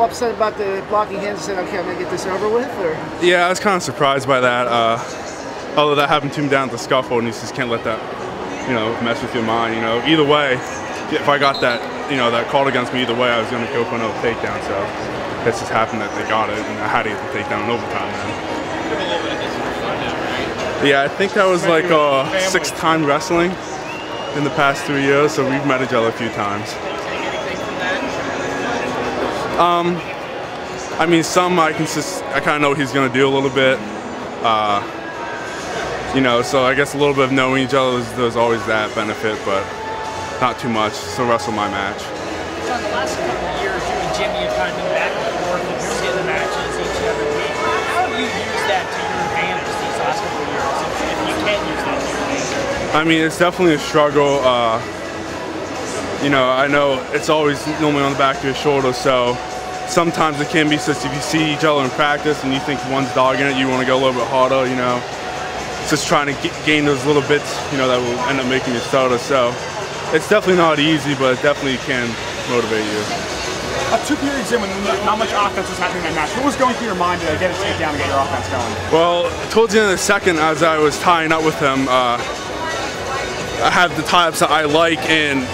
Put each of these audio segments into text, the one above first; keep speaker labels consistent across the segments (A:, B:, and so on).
A: upset about the blocking hands and said, okay, I'm going to get this over with? Or?
B: Yeah, I was kind of surprised by that. Although that happened to him down at the scuffle, and you just can't let that, mess with your mind. Either way, if I got that, that called against me either way, I was going to go for another takedown. So it just happened that they got it, and I had to get the takedown in overtime. Yeah, I think that was like 6-time wrestling in the past 3 years, so we've met each other a few times. I mean, some I kind of know what he's going to do a little bit. So I guess a little bit of knowing each other, there's always that benefit, but not too much. So wrestle my match.
C: So in the last couple of years, you and Jimmy have kind of been back and forth and you're getting the matches each and every week. How have you used that to your advantage these last couple of years, if you can use that to your advantage?
B: I mean, it's definitely a struggle. I know it's always normally on the back of your shoulder, so sometimes it can be such if you see each other in practice and you think one's dogging it, you want to go a little bit harder, just trying to gain those little bits, that will end up making you stutter. So it's definitely not easy, but it definitely can motivate you.
D: 2 periods in when not much offense was happening in that match, what was going through your mind to get a takedown and get your offense going?
B: Well, towards the end of the second, as I was tying up with him, I had the tie-ups that I like, and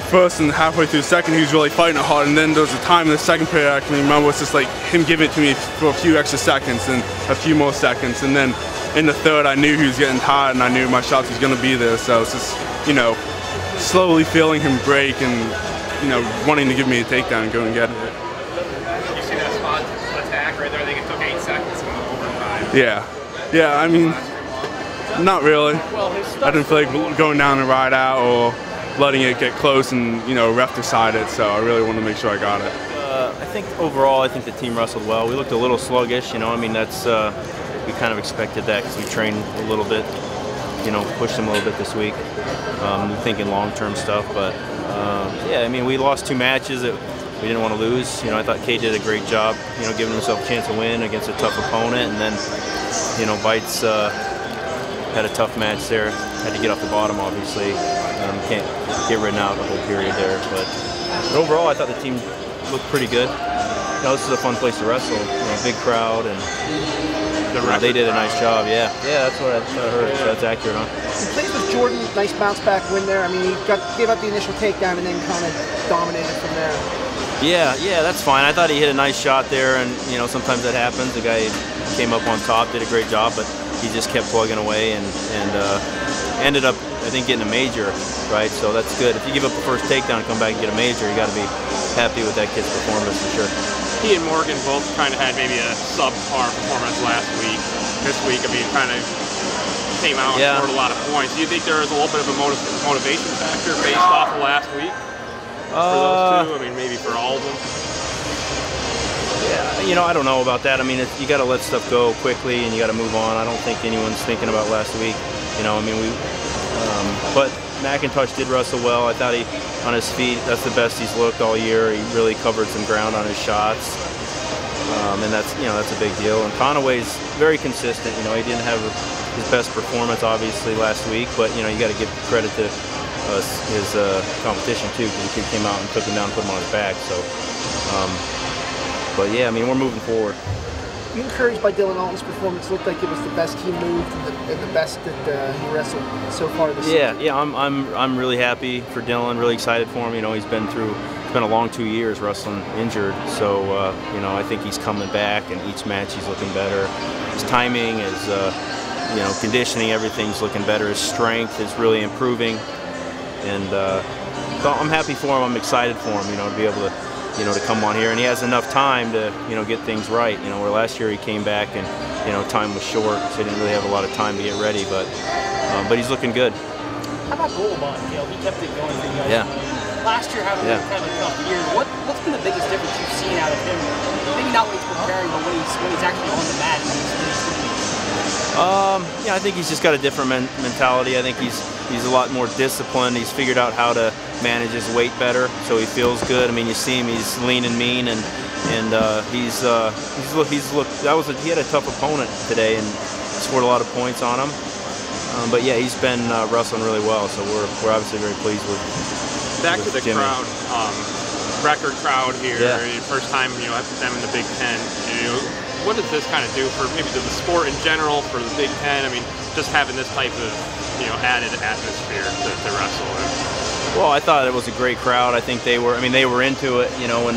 B: first and halfway through the second, he was really fighting it hard, and then there was a time in the second period I can remember it's just like him giving it to me for a few extra seconds and a few more seconds, and then in the third I knew he was getting tired and I knew my shots was going to be there, so it's just slowly feeling him break and wanting to give me a takedown and go and get it.
E: You see that spot attack right there? I think it took 8 seconds to go overtime.
B: Yeah, I mean, not really. I didn't feel like going down and ride out or letting it get close and ref decide it, so I really wanted to make sure I got it.
F: I think overall, I think the team wrestled well. We looked a little sluggish, I mean, that's we kind of expected that because we trained a little bit, pushed them a little bit this week. Thinking long-term stuff, but yeah, I mean, we lost 2 matches that we didn't want to lose. I thought Kay did a great job, giving himself a chance to win against a tough opponent, and then, Bites had a tough match there. Had to get off the bottom, obviously. Can't get ridden out the whole period there, but overall, I thought the team looked pretty good. This is a fun place to wrestle. Big crowd, and they did a nice job. Yeah, that's what I heard. So that's accurate, huh?
A: You played with Jordan, nice bounce back win there. I mean, he gave up the initial takedown and then kind of dominated from there.
F: Yeah, that's fine. I thought he hit a nice shot there, and sometimes that happens. The guy came up on top, did a great job, but he just kept plugging away and ended up, I think, getting a major, right? So that's good. If you give up the first takedown and come back and get a major, you got to be happy with that kid's performance for sure.
E: He and Morgan both kind of had maybe a subpar performance last week. This week, I mean, kind of came out and scored a lot of points. Do you think there is a little bit of a motivation factor based off of last week for those two? I mean, maybe for all of them?
F: Yeah, I don't know about that. I mean, you got to let stuff go quickly and you got to move on. I don't think anyone's thinking about last week. I mean, but McIntosh did wrestle well. I thought he, on his feet, that's the best he's looked all year. He really covered some ground on his shots, and that's a big deal. And Conaway's very consistent. He didn't have his best performance obviously last week, but you got to give credit to his competition too, because the kid came out and took him down, and put him on his back. So, but yeah, I mean, we're moving forward.
A: You encouraged by Dylan Alton's performance? Looked like it was the best he moved and the best that he wrestled so far this season.
F: Yeah, I'm really happy for Dylan. Really excited for him. It's been a long 2 years wrestling injured. So I think he's coming back, and each match he's looking better. His timing, his conditioning, everything's looking better. His strength is really improving, and so I'm happy for him. I'm excited for him. To be able to. To come on here, and he has enough time to, get things right. Where last year he came back and, time was short, so he didn't really have a lot of time to get ready. But he's looking good.
C: How about Golomon? He kept it going for you guys.
F: Yeah.
C: Last year having kind of a tough year. What's been the biggest difference you've seen out of him? Maybe not when he's preparing, but when he's actually on the mat.
F: Yeah, I think he's just got a different mentality. I think he's a lot more disciplined. He's figured out how to manage his weight better, so he feels good. I mean, you see him; he's lean and mean, and he had a tough opponent today and scored a lot of points on him. But yeah, he's been wrestling really well, so we're obviously very pleased with.
E: Back to the
F: Jimmy.
E: crowd. record crowd here.
F: Yeah.
E: First time, after them in the Big Ten. What does this kind of do for maybe the sport in general, for the Big Ten? I mean, just having this type of added atmosphere to wrestle in.
F: Well, I thought it was a great crowd. I think they were into it. When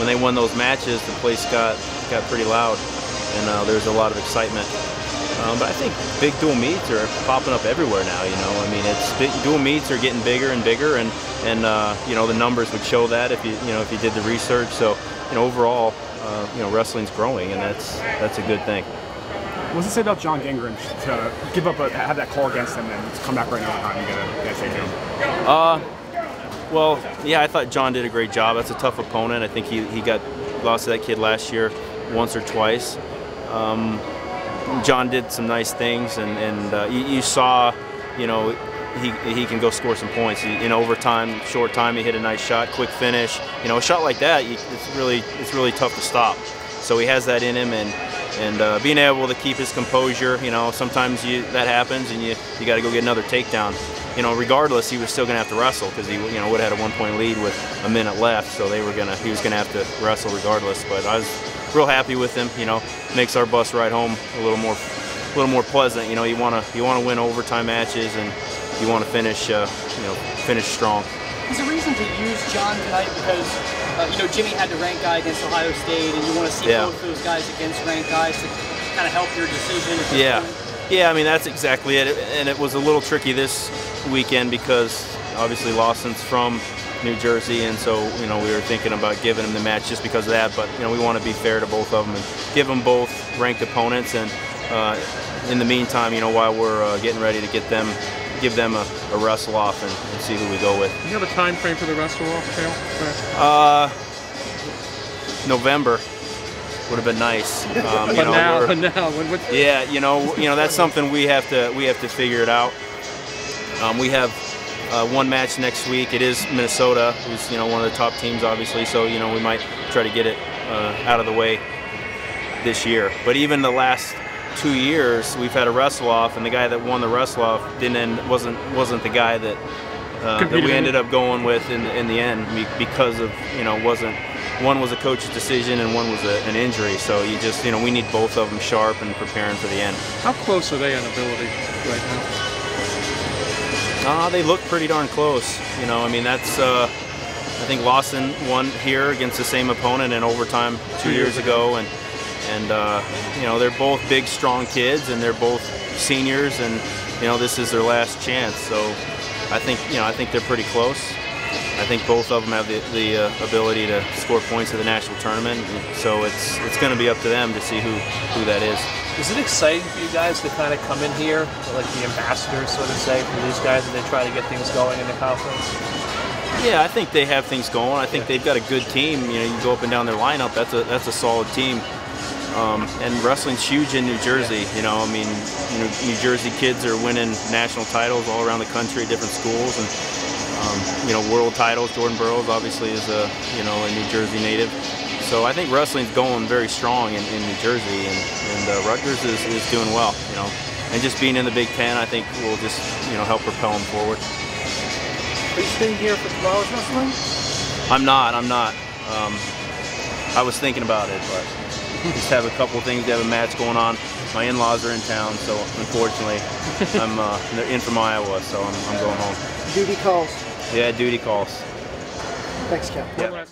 F: they won those matches, the place got pretty loud, and there's a lot of excitement. But I think big dual meets are popping up everywhere now. I mean, dual meets are getting bigger and bigger, and the numbers would show that if you did the research. So overall, wrestling's growing, and that's a good thing.
D: What does it say about John Gingrich to give up, have that call against him, and to come back right now and get a takedown?
F: Well, yeah, I thought John did a great job. That's a tough opponent. I think he lost to that kid last year once or twice. John did some nice things, and you saw, he can go score some points. In overtime, short time, he hit a nice shot, quick finish. A shot like that, it's really tough to stop. So he has that in him, and being able to keep his composure. Sometimes that happens, and you got to go get another takedown. Regardless, he was still going to have to wrestle, because he would have had a 1-point lead with a minute left. So he was going to have to wrestle regardless. But I was real happy with him. Makes our bus ride home a little more pleasant. You want to win overtime matches, and you want to finish strong.
C: Is there a reason to use John tonight because Jimmy had the ranked guy against Ohio State, and you want to see both those guys against ranked guys to kind of help your decision? At this point?
F: Yeah, I mean, that's exactly it. And it was a little tricky this weekend because obviously Lawson's from New Jersey, and so we were thinking about giving him the match just because of that. But we want to be fair to both of them and give them both ranked opponents. And in the meantime, while we're getting ready to give them a wrestle off and see who we go with.
G: Do you have a time frame for the wrestle off, Cale?
F: November would have been nice. That's something we have to figure it out. We have one match next week. It is Minnesota, who's one of the top teams, obviously. So we might try to get it out of the way this year. But even the last 2 years, we've had a wrestle off, and the guy that won the wrestle off wasn't the guy that we ended up going with in the end, because of one was a coach's decision and one was an injury. So we need both of them sharp and preparing for the end.
G: How close are they on ability right now?
F: They look pretty darn close. I mean, that's I think Lawson won here against the same opponent in overtime 2 years ago, and they're both big, strong kids, and they're both seniors, and this is their last chance. So I think they're pretty close. I think both of them have the ability to score points at the national tournament. So it's going to be up to them to see who that is.
H: Is it exciting for you guys to kind of come in here, like the ambassadors, so to say, for these guys, and they try to get things going in the conference?
F: Yeah, I think they have things going. I think they've got a good team. You go up and down their lineup. That's a solid team. And wrestling's huge in New Jersey. New Jersey kids are winning national titles all around the country, different schools, and world titles. Jordan Burroughs obviously is a New Jersey native. So I think wrestling's going very strong in New Jersey, and Rutgers is doing well. And just being in the Big Ten, I think will just help propel them forward.
H: Are you staying here for tomorrow's wrestling?
F: I'm not. I was thinking about it, but just have a couple things. They have a match going on. My in-laws are in town, so unfortunately, they're in from Iowa, so I'm going home.
A: Duty calls.
F: Yeah, duty calls.
A: Thanks, Cal.
F: Yeah.